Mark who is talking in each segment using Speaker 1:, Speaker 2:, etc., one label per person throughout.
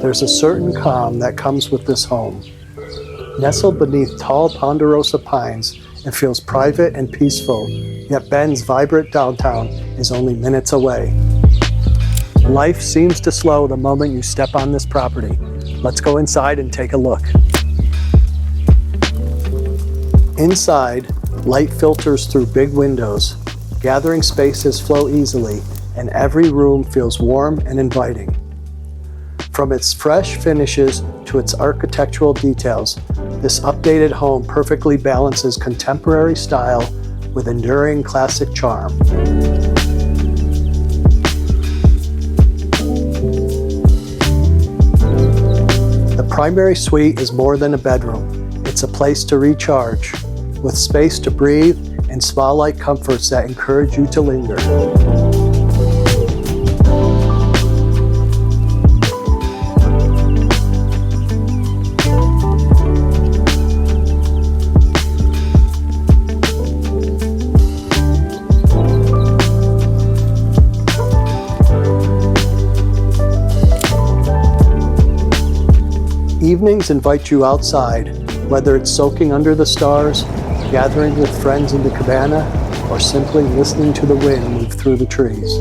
Speaker 1: There's a certain calm that comes with this home. Nestled beneath tall Ponderosa pines, it feels private and peaceful, yet Bend's vibrant downtown is only minutes away. Life seems to slow the moment you step on this property. Let's go inside and take a look. Inside, light filters through big windows. Gathering spaces flow easily, and every room feels warm and inviting. From its fresh finishes to its architectural details, this updated home perfectly balances contemporary style with enduring classic charm. The primary suite is more than a bedroom. It's a place to recharge, with space to breathe and spa-like comforts that encourage you to linger. Evenings invite you outside, whether it's soaking under the stars, gathering with friends in the cabana, or simply listening to the wind move through the trees.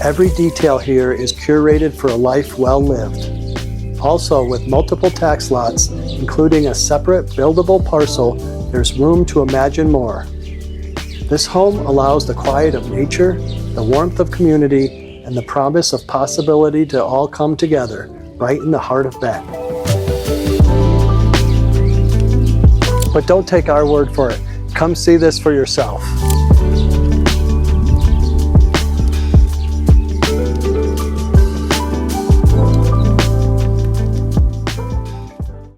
Speaker 1: Every detail here is curated for a life well lived. Also, with multiple tax lots, including a separate buildable parcel, there's room to imagine more. This home allows the quiet of nature, the warmth of community, and the promise of possibility to all come together right in the heart of Bend. But don't take our word for it. Come see this for yourself.